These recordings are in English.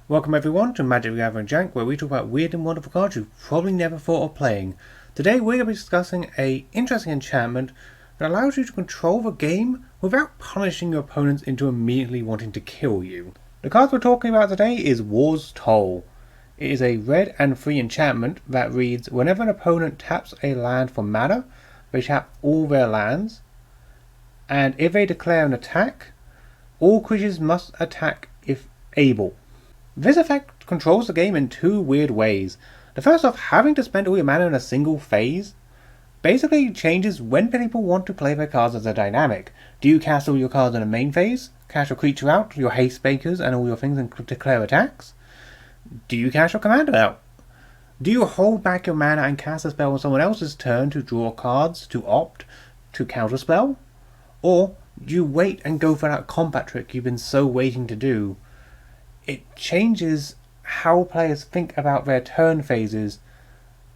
Welcome everyone to Magic the Gathering Jank, where we talk about weird and wonderful cards you've probably never thought of playing. Today we're going to be discussing an interesting enchantment that allows you to control the game without punishing your opponents into immediately wanting to kill you. The card we're talking about today is War's Toll. It is a red and free enchantment that reads, whenever an opponent taps a land for mana, they tap all their lands, and if they declare an attack, all creatures must attack if able. This effect controls the game in two weird ways. The first off, having to spend all your mana in a single phase basically changes when people want to play their cards as a dynamic. Do you cast all your cards in a main phase, cast your creature out, your haste bakers and all your things and declare attacks? Do you cast your commander out? Do you hold back your mana and cast a spell on someone else's turn to draw cards, to opt, to counterspell? Or do you wait and go for that combat trick you've been so waiting to do? It changes how players think about their turn phases,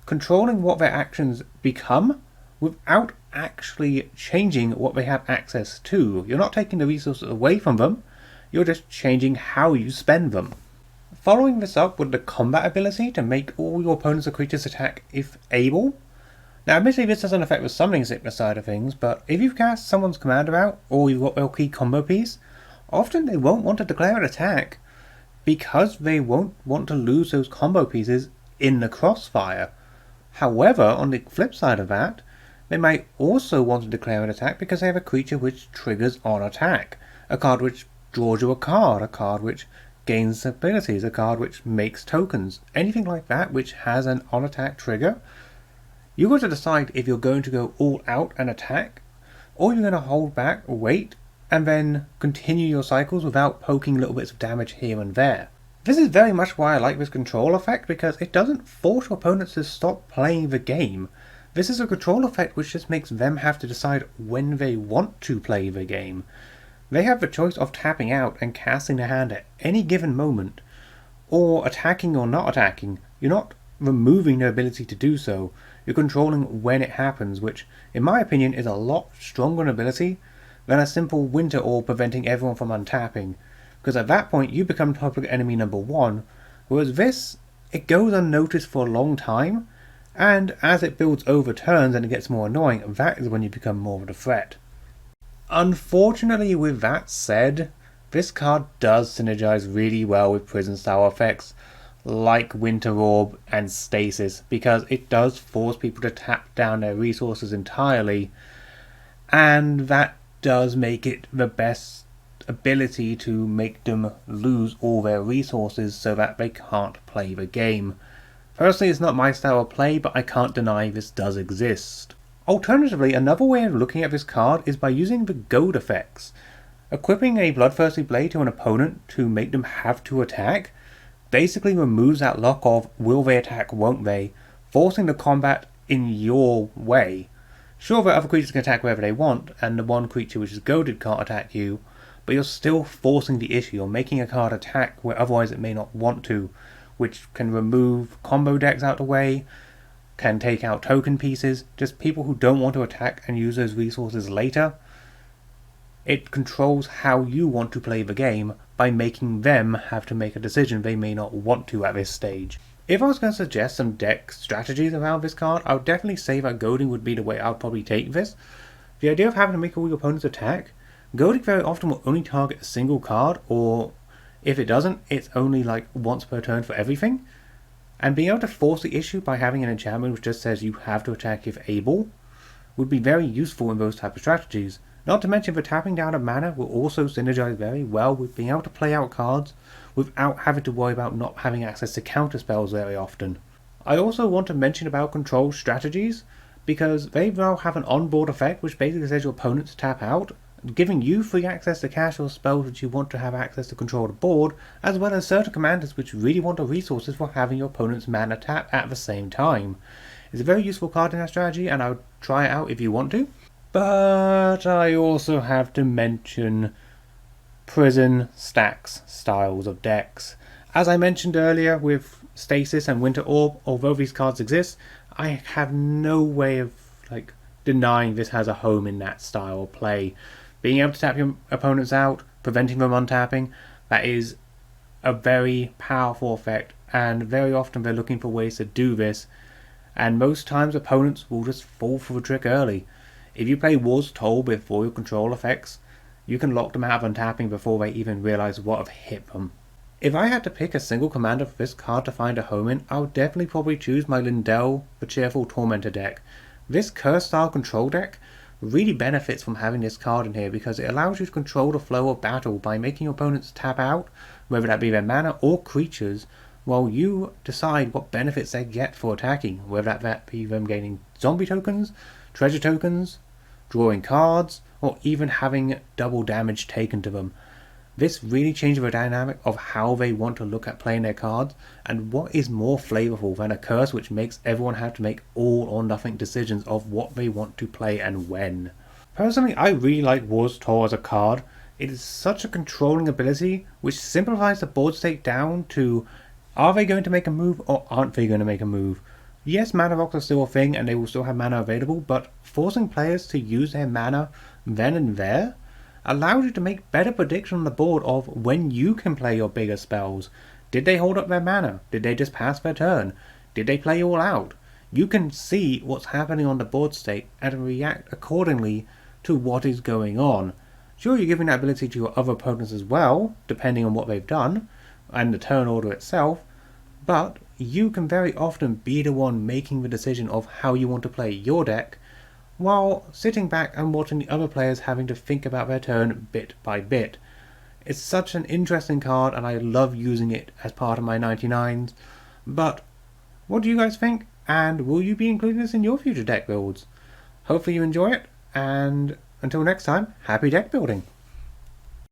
controlling what their actions become without actually changing what they have access to. You're not taking the resources away from them, you're just changing how you spend them. Following this up with the combat ability to make all your opponents or creatures attack if able. Now admittedly this doesn't affect the summoning sickness side of things, but if you've cast someone's commander out, or you've got their key combo piece, often they won't want to declare an attack, because they won't want to lose those combo pieces in the crossfire. However, on the flip side of that, they might also want to declare an attack because they have a creature which triggers on attack, a card which draws you a card which gains abilities, a card which makes tokens, anything like that which has an on attack trigger. You've got to decide if you're going to go all out and attack, or you're going to hold back, wait, and then continue your cycles without poking little bits of damage here and there. This is very much why I like this control effect, because it doesn't force your opponents to stop playing the game. This is a control effect which just makes them have to decide when they want to play the game. They have the choice of tapping out and casting their hand at any given moment, or attacking or not attacking. You're not removing their ability to do so, you're controlling when it happens, which in my opinion is a lot stronger an ability than a simple Winter Orb preventing everyone from untapping, because at that point you become public enemy number one, whereas this, it goes unnoticed for a long time, and as it builds over turns and it gets more annoying, that is when you become more of a threat. Unfortunately, with that said, this card does synergize really well with prison style effects like Winter Orb and Stasis, because it does force people to tap down their resources entirely, and that does make it the best ability to make them lose all their resources so that they can't play the game. Personally, it's not my style of play, but I can't deny this does exist. Alternatively, another way of looking at this card is by using the goad effects. Equipping a Bloodthirsty Blade to an opponent to make them have to attack basically removes that lock of will they attack, won't they, forcing the combat in your way. Sure, the other creatures can attack wherever they want, and the one creature which is goaded can't attack you, but you're still forcing the issue. You're making a card attack where otherwise it may not want to, which can remove combo decks out of the way, can take out token pieces, just people who don't want to attack and use those resources later. It controls how you want to play the game by making them have to make a decision they may not want to at this stage. If I was going to suggest some deck strategies around this card, I would definitely say that goading would be the way I would probably take this. The idea of having to make all your opponents attack, goading very often will only target a single card, or if it doesn't, it's only like once per turn for everything. And being able to force the issue by having an enchantment which just says you have to attack if able would be very useful in those type of strategies. Not to mention the tapping down of mana will also synergize very well with being able to play out cards without having to worry about not having access to counter spells very often. I also want to mention about control strategies, because they now have an onboard effect which basically says your opponents tap out, giving you free access to cast your spells which you want to have access to control the board, as well as certain commanders which really want the resources for having your opponent's mana tap at the same time. It's a very useful card in that strategy, and I would try it out if you want to. But I also have to mention prison stacks styles of decks. As I mentioned earlier with Stasis and Winter Orb, although these cards exist, I have no way of denying this has a home in that style of play. Being able to tap your opponents out, preventing them untapping, that is a very powerful effect, and very often they're looking for ways to do this, and most times opponents will just fall for the trick early. If you play War's Toll with foil control effects, you can lock them out of untapping before they even realize what have hit them. If I had to pick a single commander for this card to find a home in, I would definitely probably choose my Lindell, the Cheerful Tormentor deck. This curse style control deck really benefits from having this card in here because it allows you to control the flow of battle by making your opponents tap out, whether that be their mana or creatures, while you decide what benefits they get for attacking, whether that be them gaining zombie tokens, treasure tokens, drawing cards, or even having double damage taken to them. This really changes the dynamic of how they want to look at playing their cards, and what is more flavorful than a curse which makes everyone have to make all or nothing decisions of what they want to play and when. Personally, I really like War's Toll as a card. It is such a controlling ability which simplifies the board state down to, are they going to make a move or aren't they going to make a move? Yes, mana rocks are still a thing and they will still have mana available, but forcing players to use their mana then and there allows you to make better prediction on the board of when you can play your bigger spells. Did they hold up their mana? Did they just pass their turn? Did they play all out? You can see what's happening on the board state and react accordingly to what is going on. Sure, you're giving that ability to your other opponents as well, depending on what they've done, and the turn order itself, but you can very often be the one making the decision of how you want to play your deck, while sitting back and watching the other players having to think about their turn bit by bit. It's such an interesting card and I love using it as part of my 99s, but what do you guys think? And will you be including this in your future deck builds? Hopefully you enjoy it, and until next time, happy deck building!